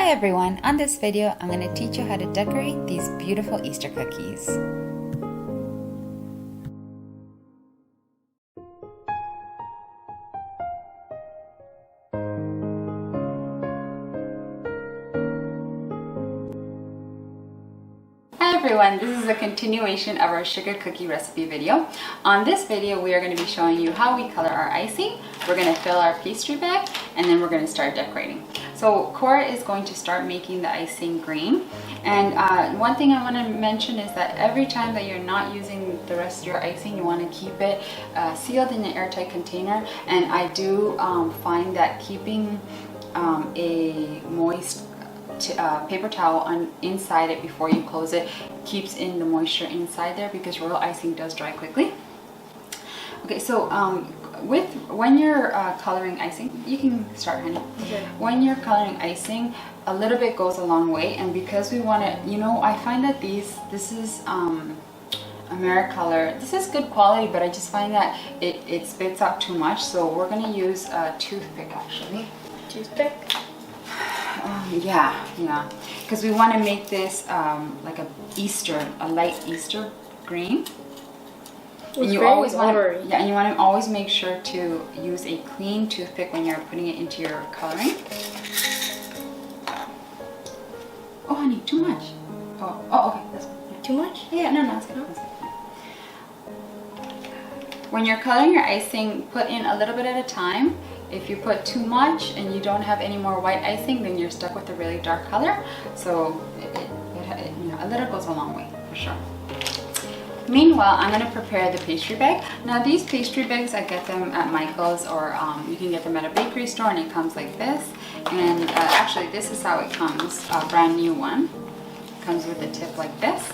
Hi everyone! On this video, I'm going to teach you how to decorate these beautiful Easter cookies. Hi everyone, this is a continuation of our sugar cookie recipe video. On this video, we are going to be showing you how we color our icing. We're going to fill our pastry bag and then we're going to start decorating. So Cora is going to start making the icing green. And one thing I want to mention is that every time that you're not using the rest of your icing, you want to keep it sealed in an airtight container. And I do find that keeping a moist paper towel inside it before you close it keeps in the moisture inside there, because royal icing does dry quickly. Okay, so when you're coloring icing, you can start, honey. Okay. When you're coloring icing, a little bit goes a long way, and because we want to, I find that this is Americolor. This is good quality, but I just find that it spits out too much, so we're going to use a toothpick actually. Toothpick? Yeah, because we want to make this like a light Easter green. And you always want to, and you want to always make sure to use a clean toothpick when you're putting it into your coloring. Oh, honey, too much. Oh, okay, that's fine. Yeah. Too much? Yeah, no, it's good. When you're coloring your icing, put in a little bit at a time. If you put too much and you don't have any more white icing, then you're stuck with a really dark color. So a little goes a long way for sure. Meanwhile, I'm going to prepare the pastry bag. Now these pastry bags, I get them at Michael's, or you can get them at a bakery store, and it comes like this. And actually this is how it comes, a brand new one. It comes with a tip like this.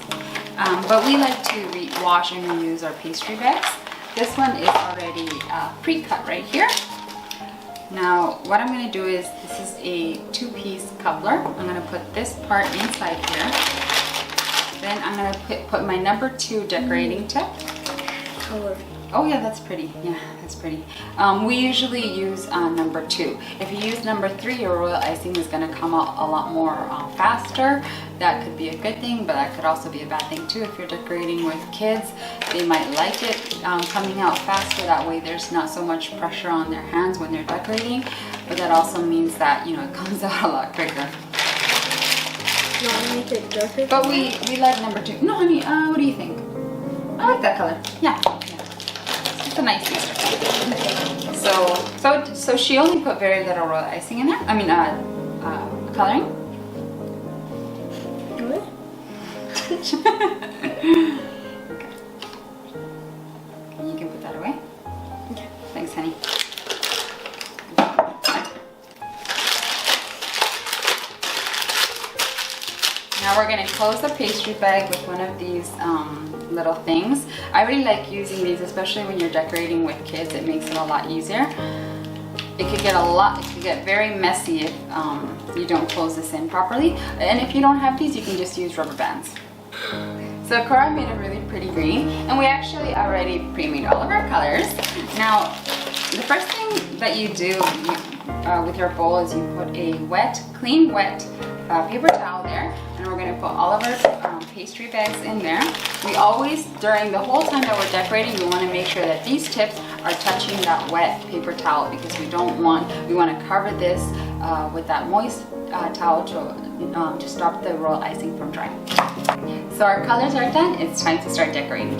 But we like to wash and reuse our pastry bags. This one is already pre-cut right here. Now what I'm going to do is, this is a 2-piece coupler. I'm going to put this part inside here. Then I'm going to put my number 2 decorating tip. Color. Oh yeah, that's pretty. Yeah, that's pretty. We usually use number 2. If you use number 3, your royal icing is going to come out a lot more faster. That could be a good thing, but that could also be a bad thing too. If you're decorating with kids, they might like it coming out faster. That way there's not so much pressure on their hands when they're decorating. But that also means that, it comes out a lot quicker. You want to make it darker? But we like number 2. No, honey, what do you think? I like that color. Yeah. It's a nice Easter. So she only put very little royal icing in there. I mean, coloring. What? Okay. You can put that away. Okay. Thanks, honey. Now we're going to close the pastry bag with one of these little things. I really like using these, especially when you're decorating with kids. It makes it a lot easier. It could get very messy if you don't close this in properly. And if you don't have these, you can just use rubber bands. So Cora made a really pretty green, and we actually already pre-made all of our colors. Now, the first thing that you do with your bowl is you put a clean wet paper towel there, and we're going to put all of our pastry bags in there. We always, during the whole time that we're decorating, we want to make sure that these tips are touching that wet paper towel, because we want to cover this with that moist towel to stop the royal icing from drying. So our colors are done. It's time to start decorating.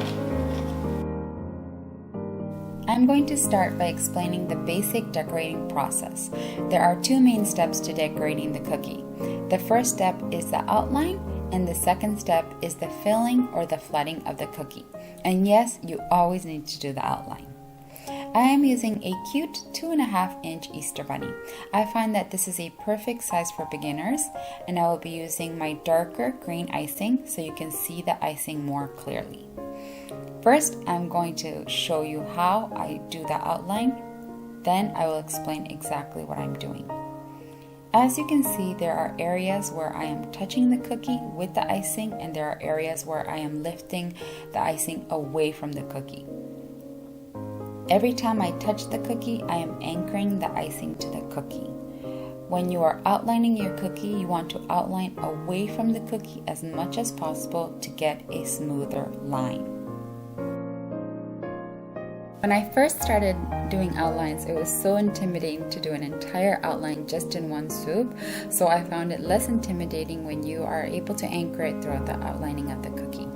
I'm going to start by explaining the basic decorating process. There are 2 main steps to decorating the cookie. The first step is the outline, and the second step is the filling or the flooding of the cookie. And yes, you always need to do the outline. I am using a cute 2.5-inch Easter bunny. I find that this is a perfect size for beginners, and I will be using my darker green icing so you can see the icing more clearly. First, I'm going to show you how I do the outline. Then I will explain exactly what I'm doing. As you can see, there are areas where I am touching the cookie with the icing, and there are areas where I am lifting the icing away from the cookie. Every time I touch the cookie, I am anchoring the icing to the cookie. when you are outlining your cookie, you want to outline away from the cookie as much as possible to get a smoother line. When I first started doing outlines, it was so intimidating to do an entire outline just in one swoop, so I found it less intimidating when you are able to anchor it throughout the outlining of the cookie.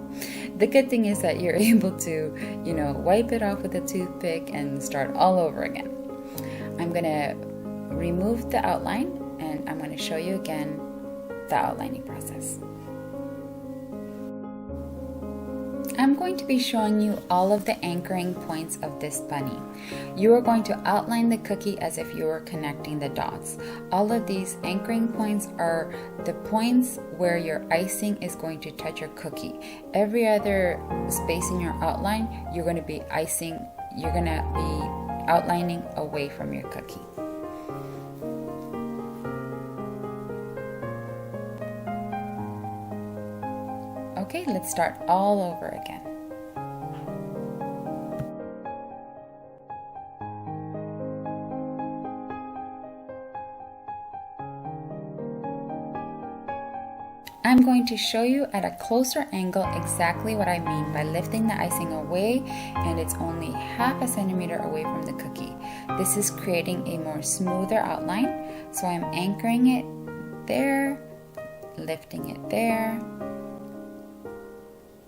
The good thing is that you're able to, wipe it off with a toothpick and start all over again. I'm going to remove the outline and I'm going to show you again the outlining process. I'm going to be showing you all of the anchoring points of this bunny. You are going to outline the cookie as if you were connecting the dots. All of these anchoring points are the points where your icing is going to touch your cookie. Every other space in your outline, you're going to be outlining away from your cookie. Okay, let's start all over again. I'm going to show you at a closer angle exactly what I mean by lifting the icing away and it's only half a centimeter away from the cookie. This is creating a more smoother outline. So I'm anchoring it there, lifting it there,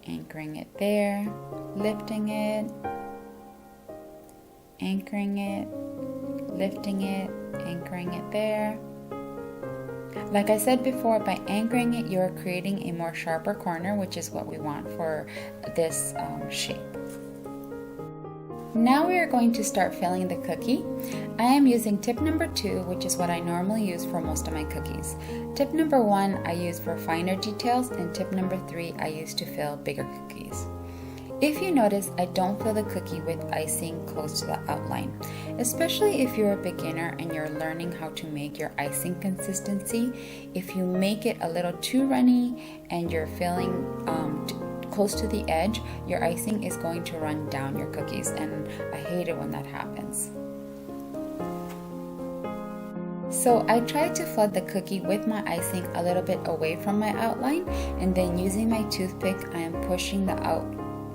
anchoring it there, lifting it, anchoring it, lifting it, anchoring it there. Like I said before, by anchoring it, you're creating a more sharper corner, which is what we want for this shape. Now we are going to start filling the cookie. I am using tip number 2, which is what I normally use for most of my cookies. Tip number 1 I use for finer details, and tip number 3 I use to fill bigger cookies. If you notice, I don't fill the cookie with icing close to the outline, especially if you're a beginner and you're learning how to make your icing consistency. If you make it a little too runny and you're filling close to the edge, your icing is going to run down your cookies, and I hate it when that happens. So I try to flood the cookie with my icing a little bit away from my outline, and then using my toothpick, I am pushing the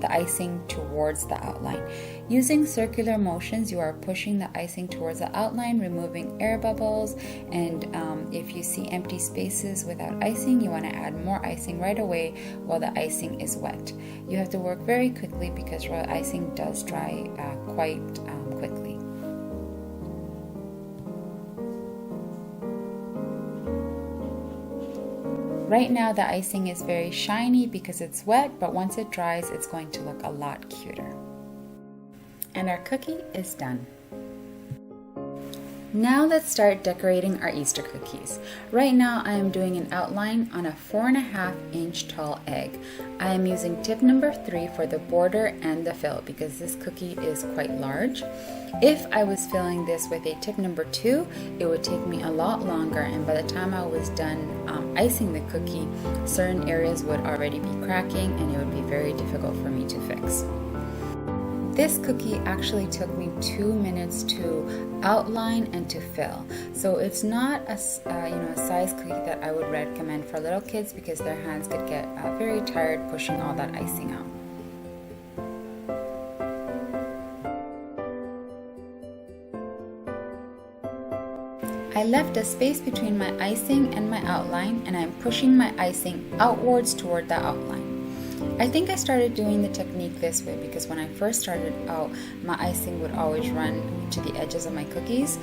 icing towards the outline. Using circular motions, you are pushing the icing towards the outline, removing air bubbles, and if you see empty spaces without icing, you want to add more icing right away while the icing is wet. You have to work very quickly because royal icing does dry quite quickly. Right now the icing is very shiny because it's wet, but once it dries, it's going to look a lot cuter. And our cookie is done. Now let's start decorating our Easter cookies. Right now I am doing an outline on a 4.5 inch tall egg. I am using tip number 3 for the border and the fill because this cookie is quite large. If I was filling this with a tip number 2, it would take me a lot longer, and by the time I was done icing the cookie, certain areas would already be cracking and it would be very difficult for me to fix. This cookie actually took me 2 minutes to outline and to fill. So it's not a size cookie that I would recommend for little kids because their hands could get very tired pushing all that icing out. I left a space between my icing and my outline, and I'm pushing my icing outwards toward the outline. I think I started doing the technique this way because when I first started out, my icing would always run to the edges of my cookies.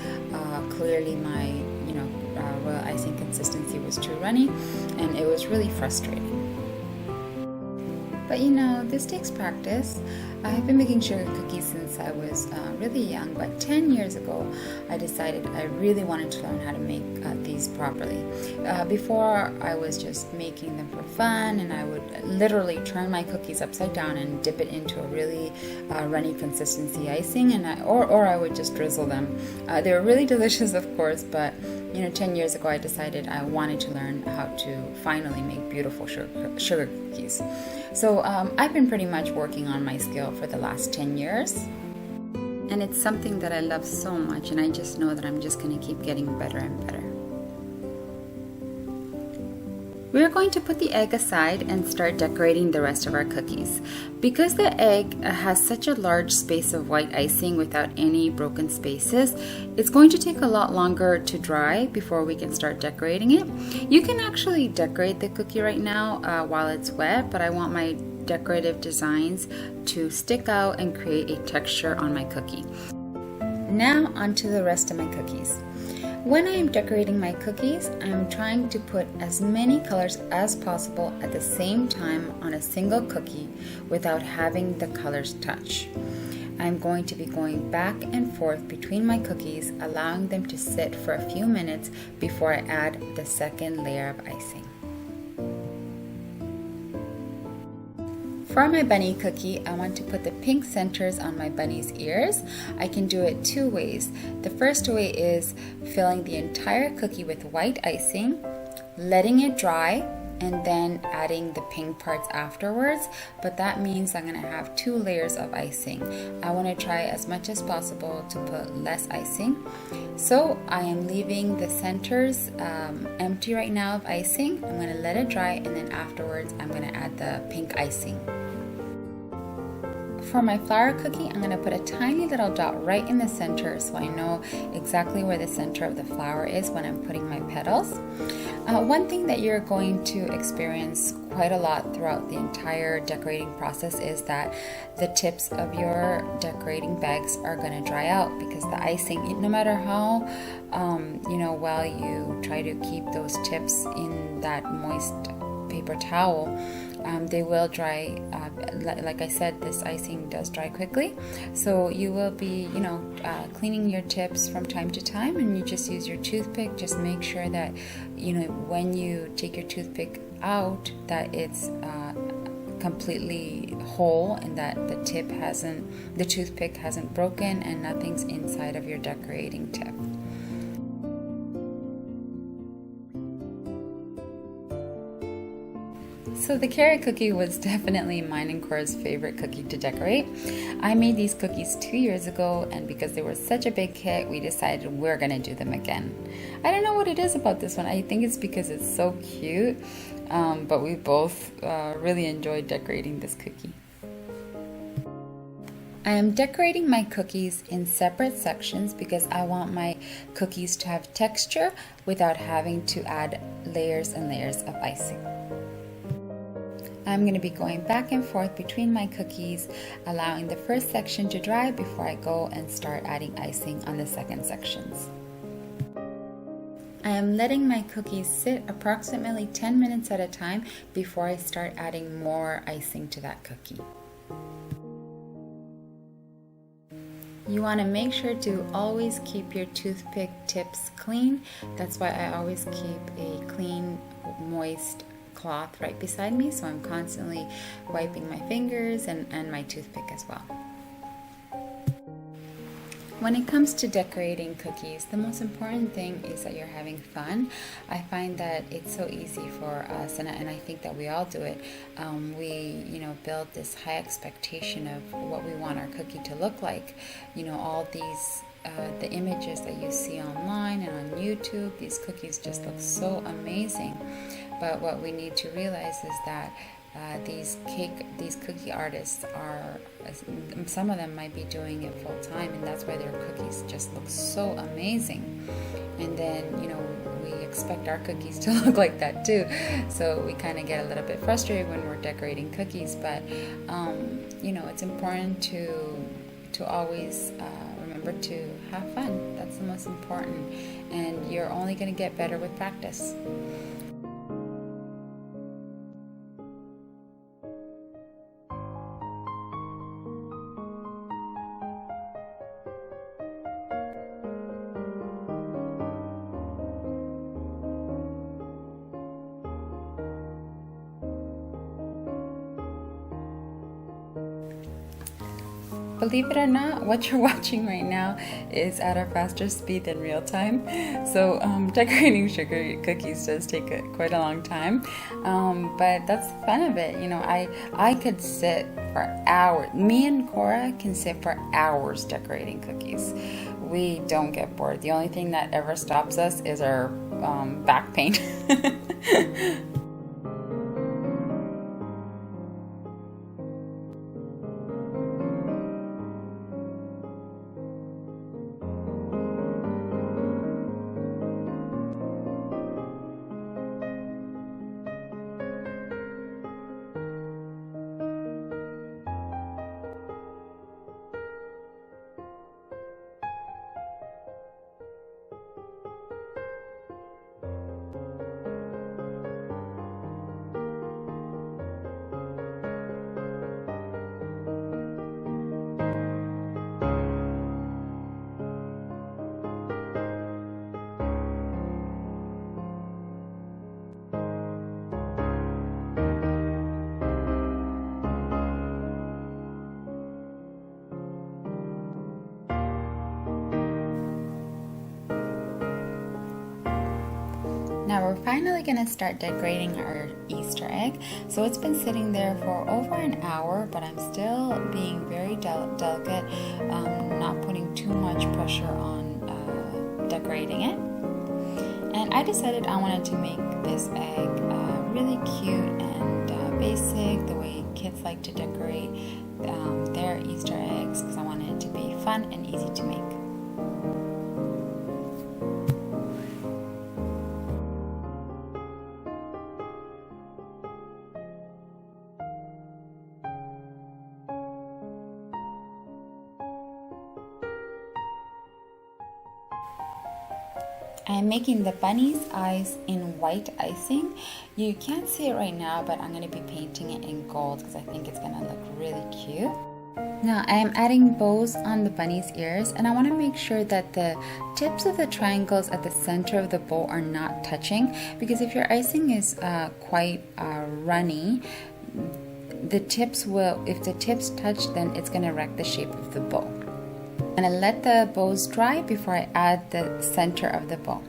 Clearly my royal icing consistency was too runny, and it was really frustrating. But this takes practice. I've been making sugar cookies since I was really young, but 10 years ago I decided I really wanted to learn how to make these properly. Before I was just making them for fun, and I would literally turn my cookies upside down and dip it into a really runny consistency icing, and or I would just drizzle them. They were really delicious, of course, but 10 years ago I decided I wanted to learn how to finally make beautiful sugar cookies. So I've been pretty much working on my skill for the last 10 years. And it's something that I love so much, and I just know that I'm just going to keep getting better and better. We're going to put the egg aside and start decorating the rest of our cookies. Because the egg has such a large space of white icing without any broken spaces, it's going to take a lot longer to dry before we can start decorating it. You can actually decorate the cookie right now while it's wet, but I want my decorative designs to stick out and create a texture on my cookie. Now onto the rest of my cookies. When I am decorating my cookies, I am trying to put as many colors as possible at the same time on a single cookie without having the colors touch. I'm going to be going back and forth between my cookies, allowing them to sit for a few minutes before I add the second layer of icing. For my bunny cookie, I want to put the pink centers on my bunny's ears. I can do it two ways. The first way is filling the entire cookie with white icing, letting it dry, and then adding the pink parts afterwards, but that means I'm gonna have 2 layers of icing. I wanna try as much as possible to put less icing. So I am leaving the centers empty right now of icing. I'm gonna let it dry, and then afterwards I'm gonna add the pink icing. For my flower cookie, I'm going to put a tiny little dot right in the center so I know exactly where the center of the flower is when I'm putting my petals. One thing that you're going to experience quite a lot throughout the entire decorating process is that the tips of your decorating bags are going to dry out, because the icing, no matter how well you try to keep those tips in that moist paper towel, they will dry. Like I said, this icing does dry quickly, so you will be cleaning your tips from time to time, and you just use your toothpick. Just make sure that when you take your toothpick out, that it's completely whole and that the toothpick hasn't broken and nothing's inside of your decorating tip. So the carrot cookie was definitely mine and Cora's favorite cookie to decorate. I made these cookies 2 years ago, and because they were such a big hit, we decided we're gonna do them again. I don't know what it is about this one. I think it's because it's so cute, but we both really enjoyed decorating this cookie. I am decorating my cookies in separate sections because I want my cookies to have texture without having to add layers and layers of icing. I'm going to be going back and forth between my cookies, allowing the first section to dry before I go and start adding icing on the second sections. I am letting my cookies sit approximately 10 minutes at a time before I start adding more icing to that cookie. You want to make sure to always keep your toothpick tips clean. That's why I always keep a clean, moist cloth right beside me, so I'm constantly wiping my fingers and my toothpick as well. When it comes to decorating cookies, the most important thing is that you're having fun. I find that it's so easy for us, and I think that we all do it. We build this high expectation of what we want our cookie to look like. All these the images that you see online and on YouTube, these cookies just look so amazing. But what we need to realize is that these cookie artists some of them might be doing it full time, and that's why their cookies just look so amazing. And then we expect our cookies to look like that too, so we kind of get a little bit frustrated when we're decorating cookies. But it's important to always remember to have fun. That's the most important, and you're only going to get better with practice. Believe it or not, what you're watching right now is at a faster speed than real time. So decorating sugar cookies does take quite a long time, but that's the fun of it. I could sit for hours. Me and Cora can sit for hours decorating cookies. We don't get bored. The only thing that ever stops us is our back pain. Now we're finally gonna start decorating our Easter egg. So it's been sitting there for over an hour, but I'm still being very delicate, not putting too much pressure on decorating it. And I decided I wanted to make this egg really cute and basic, the way kids like to decorate their Easter eggs, because I wanted it to be fun and easy to make. I'm making the bunny's eyes in white icing. You can't see it right now, but I'm going to be painting it in gold because I think it's going to look really cute. Now I'm adding bows on the bunny's ears, and I want to make sure that the tips of the triangles at the center of the bow are not touching, because if your icing is quite runny, if the tips touch, then it's going to wreck the shape of the bow. I'm going to let the bows dry before I add the center of the bow.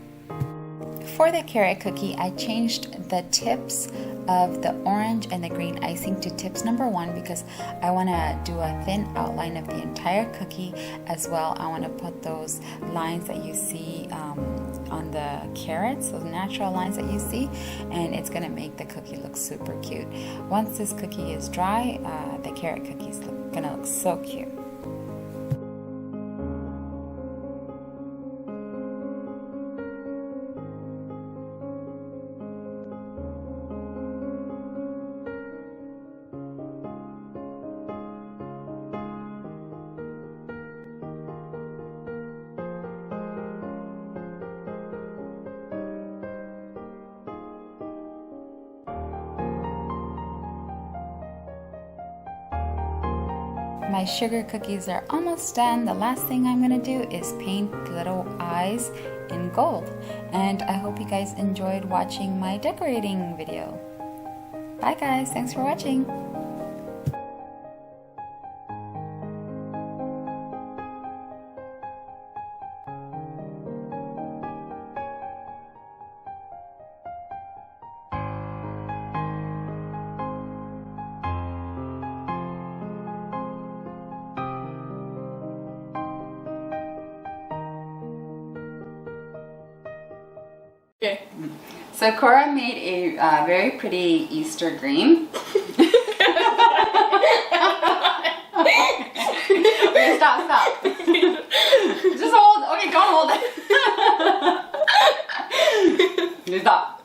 For the carrot cookie, I changed the tips of the orange and the green icing to tips number 1 because I want to do a thin outline of the entire cookie as well. I want to put those lines that you see on the carrots, those natural lines that you see, and it's going to make the cookie look super cute. Once this cookie is dry, the carrot cookie is going to look so cute. My sugar cookies are almost done. The last thing I'm going to do is paint the little eyes in gold. And I hope you guys enjoyed watching my decorating video. Bye guys, thanks for watching. Okay. So Cora made a very pretty Easter green. Okay, stop. Just hold. Okay, don't hold it. Stop.